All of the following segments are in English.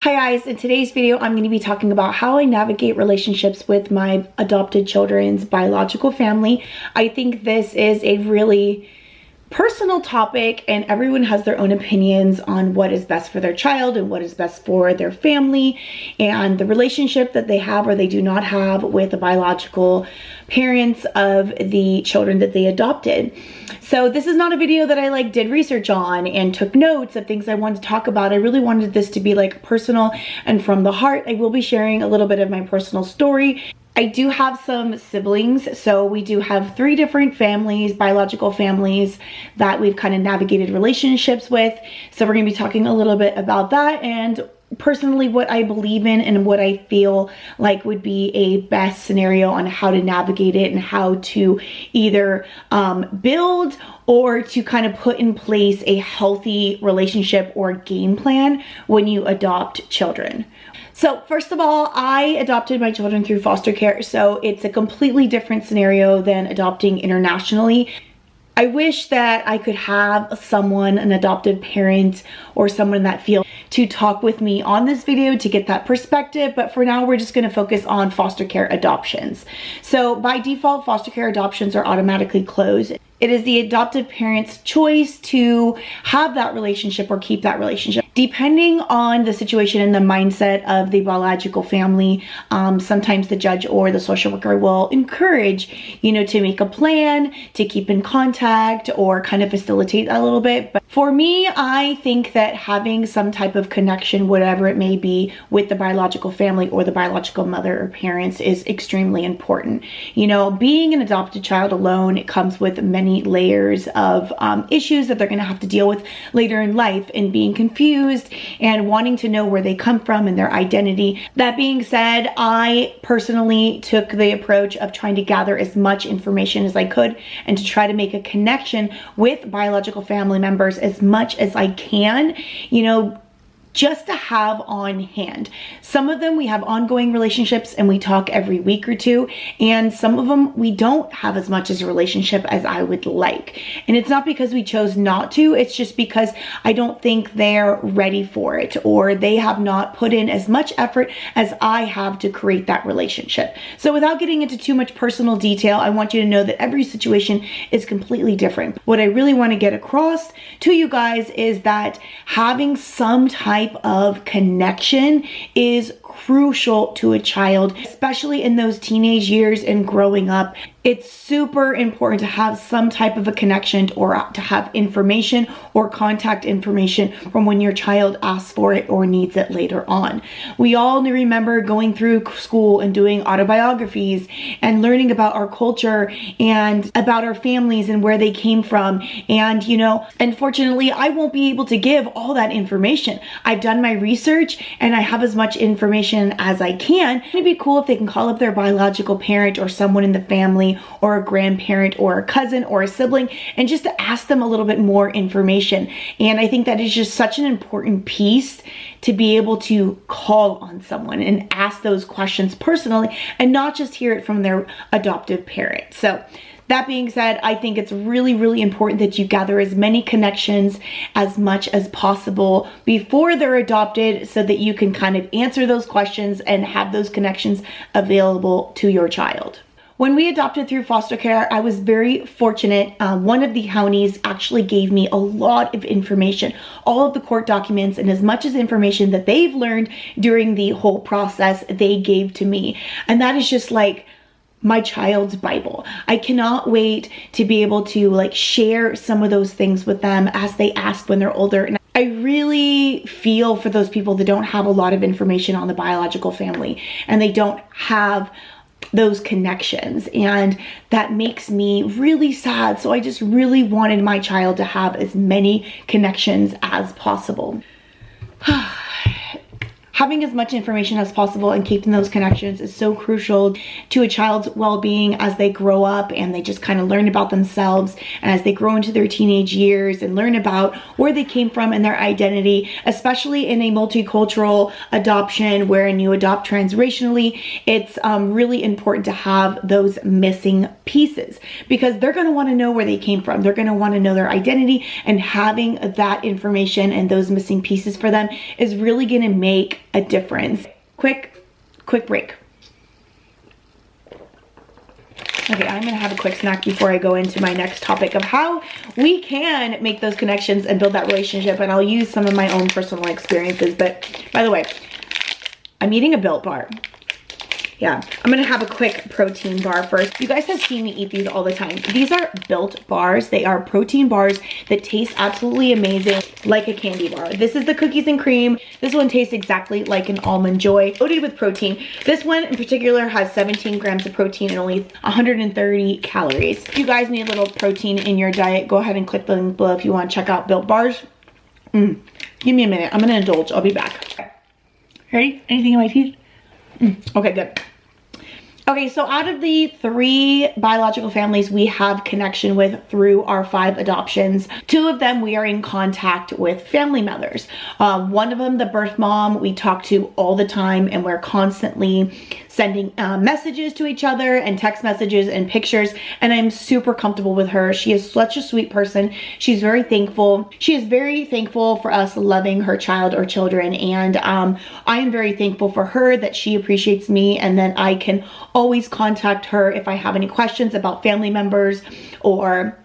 Hi guys, in today's video I'm going to be talking about how I navigate relationships with my adopted children's biological family. I think this is a really personal topic and everyone has their own opinions on what is best for their child and what is best for their family and the relationship that they have or they do not have with the biological parents of the children that they adopted. So this is not a video that I did research on and took notes of things I wanted to talk about. I really wanted this to be personal and from the heart. I will be sharing a little bit of my personal story. I do have some siblings, so we do have 3 different families, biological families that we've kind of navigated relationships with. So we're going to be talking a little bit about that and personally what I believe in and what I feel like would be a best scenario on how to navigate it and how to either build or to kind of put in place a healthy relationship or game plan when you adopt children. So first of all, I adopted my children through foster care, so it's a completely different scenario than adopting internationally. I wish that I could have someone, an adoptive parent or someone in that field to talk with me on this video to get that perspective, but for now we're just going to focus on foster care adoptions. So by default, foster care adoptions are automatically closed. It is the adoptive parent's choice to have that relationship or keep that relationship. Depending on the situation and the mindset of the biological family, sometimes the judge or the social worker will encourage, to make a plan, to keep in contact or kind of facilitate that a little bit. But for me, I think that having some type of connection, whatever it may be, with the biological family or the biological mother or parents is extremely important. Being an adopted child alone, it comes with many layers of issues that they're going to have to deal with later in life and being confused and wanting to know where they come from and their identity. That being said, I personally took the approach of trying to gather as much information as I could and to try to make a connection with biological family members as much as I can, just to have on hand. Some of them we have ongoing relationships and we talk every week or two, and some of them we don't have as much as a relationship as I would like. And it's not because we chose not to, it's just because I don't think they're ready for it or they have not put in as much effort as I have to create that relationship. So without getting into too much personal detail, I want you to know that every situation is completely different. What I really want to get across to you guys is that having some type of connection is crucial to a child, especially in those teenage years and growing up. It's super important to have some type of a connection or to have information or contact information from when your child asks for it or needs it later on. We all remember going through school and doing autobiographies and learning about our culture and about our families and where they came from. And, unfortunately, I won't be able to give all that information. I've done my research and I have as much information as I can. It'd be cool if they can call up their biological parent or someone in the family or a grandparent or a cousin or a sibling and just to ask them a little bit more information. And I think that is just such an important piece to be able to call on someone and ask those questions personally and not just hear it from their adoptive parent. So that being said, I think it's really, really important that you gather as many connections as much as possible before they're adopted so that you can kind of answer those questions and have those connections available to your child. When we adopted through foster care, I was very fortunate. One of the Hownies actually gave me a lot of information, all of the court documents and as much as information that they've learned during the whole process they gave to me. And that is just my child's Bible. I cannot wait to be able to share some of those things with them as they ask when they're older. And I really feel for those people that don't have a lot of information on the biological family and they don't have those connections, and that makes me really sad. So I just really wanted my child to have as many connections as possible. Having as much information as possible and keeping those connections is so crucial to a child's well-being as they grow up and they just kind of learn about themselves, and as they grow into their teenage years and learn about where they came from and their identity, especially in a multicultural adoption wherein you adopt transracially. It's really important to have those missing pieces because they're going to want to know where they came from. They're going to want to know their identity, and having that information and those missing pieces for them is really going to make a difference. Quick break. Okay, I'm gonna have a quick snack before I go into my next topic of how we can make those connections and build that relationship, and I'll use some of my own personal experiences. But by the way, I'm eating a Built bar. Yeah, I'm gonna have a quick protein bar first. You guys have seen me eat these all the time. These are Built bars. They are protein bars that taste absolutely amazing, like a candy bar. This is the cookies and cream. This one tastes exactly like an Almond Joy, loaded with protein. This one in particular has 17 grams of protein and only 130 calories. If you guys need a little protein in your diet, go ahead and click the link below if you want to check out Built bars. Give me a minute. I'm gonna indulge. I'll be back. Okay. Ready? Anything in my teeth? Okay, good. Okay, so out of the 3 biological families we have connection with through our 5 adoptions, 2 of them we are in contact with family members. One of them, the birth mom, we talk to all the time, and we're constantly sending messages to each other and text messages and pictures, and I'm super comfortable with her. She is such a sweet person. She's very thankful. She is very thankful for us loving her child or children, and I am very thankful for her that she appreciates me and that I can always contact her if I have any questions about family members or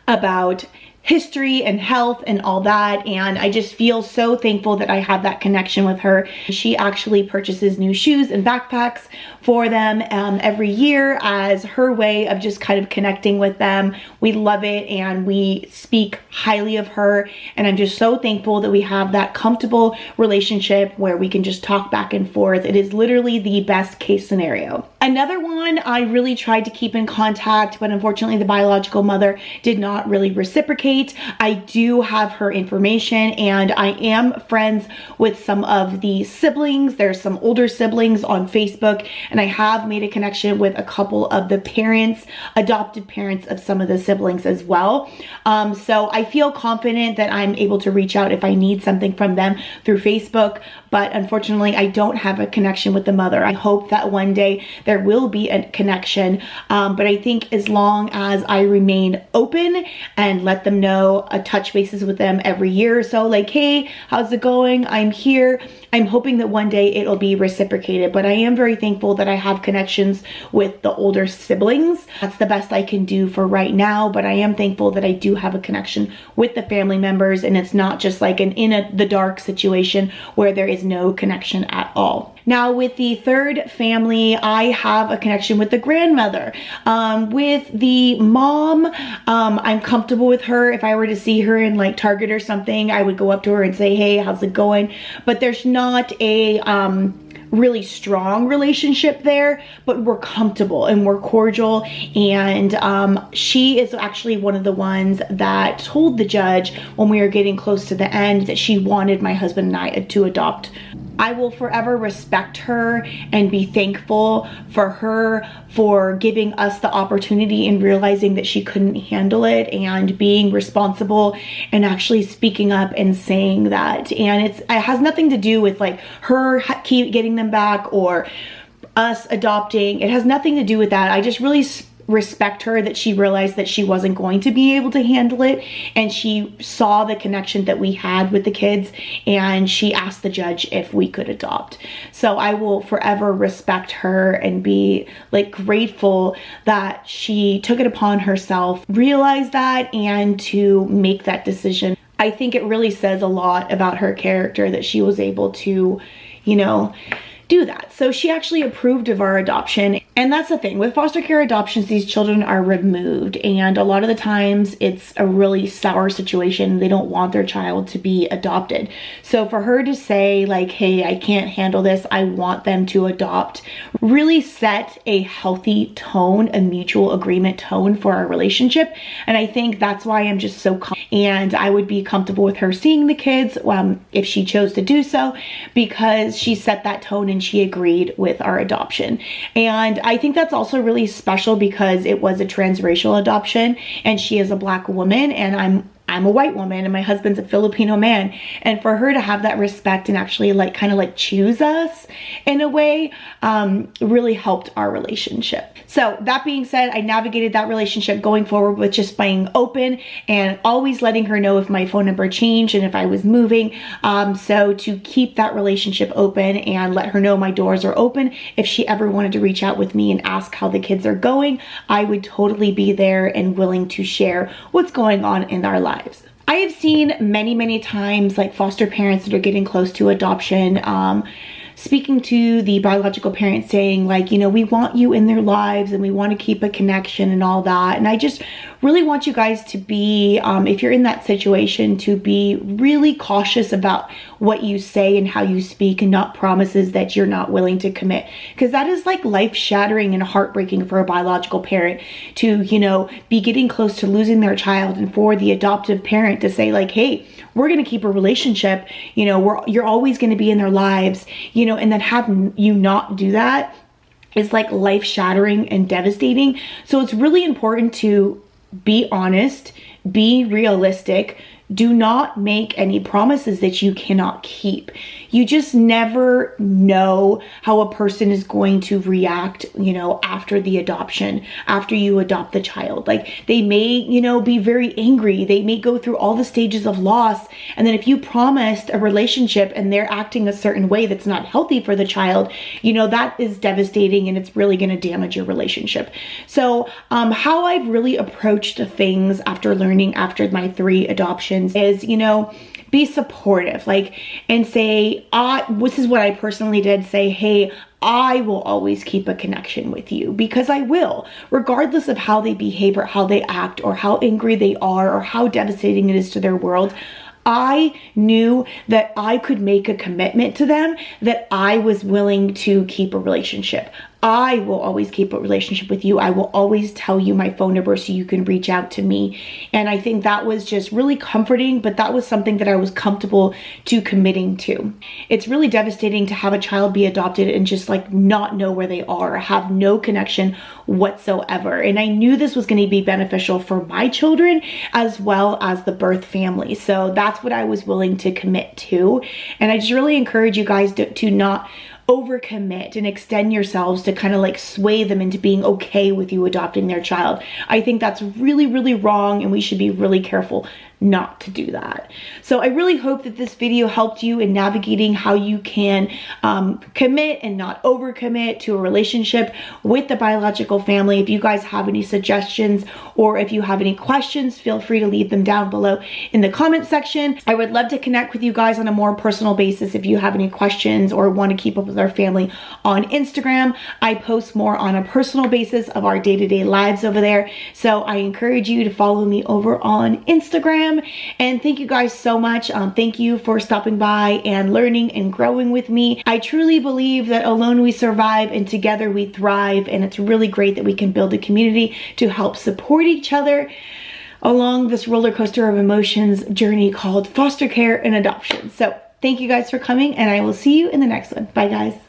about history and health and all that, and I just feel so thankful that I have that connection with her. She actually purchases new shoes and backpacks for them every year as her way of just kind of connecting with them. We love it and we speak highly of her, and I'm just so thankful that we have that comfortable relationship where we can just talk back and forth. It is literally the best case scenario. Another one I really tried to keep in contact, but unfortunately the biological mother did not really reciprocate. I do have her information, and I am friends with some of the siblings. There's some older siblings on Facebook, and I have made a connection with a couple of the parents, adopted parents of some of the siblings as well. So I feel confident that I'm able to reach out if I need something from them through Facebook, but unfortunately I don't have a connection with the mother. I hope that one day there will be a connection, but I think as long as I remain open and let them know, touch bases with them every year or so, like, hey, how's it going? I'm here. I'm hoping that one day it'll be reciprocated, but I am very thankful that I have connections with the older siblings. That's the best I can do for right now, but I am thankful that I do have a connection with the family members, and it's not just like an the dark situation where there is no connection at all. Now with the 3rd family, I have a connection with the grandmother. With the mom, I'm comfortable with her. If I were to see her in like Target or something, I would go up to her and say, hey, how's it going? But there's not a really strong relationship there, but we're comfortable and we're cordial, and she is actually one of the ones that told the judge when we were getting close to the end that she wanted my husband and I to adopt. I will forever respect her and be thankful for her for giving us the opportunity and realizing that she couldn't handle it and being responsible and actually speaking up and saying that. And it has nothing to do with like her keep getting them back or us adopting. It has nothing to do with that. I just really respect her that she realized that she wasn't going to be able to handle it, and she saw the connection that we had with the kids, and she asked the judge if we could adopt. So I will forever respect her and be like grateful that she took it upon herself, realized that, and to make that decision. I think it really says a lot about her character that she was able to, you know, do that. So she actually approved of our adoption. And that's the thing with foster care adoptions, these children are removed, and a lot of the times it's a really sour situation. They don't want their child to be adopted. So for her to say like, hey, I can't handle this, I want them to adopt, really set a healthy tone, a mutual agreement tone for our relationship. And I think that's why I'm just so and I would be comfortable with her seeing the kids if she chose to do so, because she set that tone and she agreed with our adoption. And I think that's also really special because it was a transracial adoption, and she is a Black woman, and I'm I'm a white woman and my husband's a Filipino man, and for her to have that respect and actually like kind of like choose us in a way really helped our relationship. So that being said, I navigated that relationship going forward with just being open and always letting her know if my phone number changed and if I was moving. So to keep that relationship open and let her know my doors are open. If she ever wanted to reach out with me and ask how the kids are going, I would totally be there and willing to share what's going on in our lives. I have seen many times like foster parents that are getting close to adoption, speaking to the biological parents saying like, you know, we want you in their lives and we want to keep a connection and all that. And I just really want you guys to be, if you're in that situation, to be really cautious about what you say and how you speak, and not promises that you're not willing to commit, because that is like life shattering and heartbreaking for a biological parent to, you know, be getting close to losing their child, and for the adoptive parent to say like, hey, we're going to keep a relationship, you know, you're always going to be in their lives, you know, and then have you not do that is like life shattering and devastating. So it's really important to be honest, be realistic. Do not make any promises that you cannot keep. You just never know how a person is going to react, you know, after the adoption, after you adopt the child. Like they may, you know, be very angry. They may go through all the stages of loss. And then if you promised a relationship and they're acting a certain way that's not healthy for the child, you know, that is devastating and it's really going to damage your relationship. So how I've really approached things after learning after my 3 adoptions is, you know, be supportive, like, and say, this is what I personally did, say, hey, I will always keep a connection with you, because I will, regardless of how they behave or how they act or how angry they are or how devastating it is to their world. I knew that I could make a commitment to them, that I was willing to keep a relationship. I will always keep a relationship with you. I will always tell you my phone number so you can reach out to me. And I think that was just really comforting, but that was something that I was comfortable to committing to. It's really devastating to have a child be adopted and just like not know where they are, or have no connection whatsoever. And I knew this was going to be beneficial for my children as well as the birth family. So that's what I was willing to commit to. And I just really encourage you guys to not overcommit and extend yourselves to kind of like sway them into being okay with you adopting their child. I think that's really wrong, and we should be really careful not to do that. So I really hope that this video helped you in navigating how you can commit and not overcommit to a relationship with the biological family. If you guys have any suggestions or if you have any questions, feel free to leave them down below in the comment section. I would love to connect with you guys on a more personal basis if you have any questions or want to keep up with our family on Instagram. I post more on a personal basis of our day-to-day lives over there. So I encourage you to follow me over on Instagram. And thank you guys so much. Thank you for stopping by and learning and growing with me. I truly believe that alone we survive and together we thrive. And it's really great that we can build a community to help support each other along this roller coaster of emotions journey called foster care and adoption. So thank you guys for coming, and I will see you in the next one. Bye guys.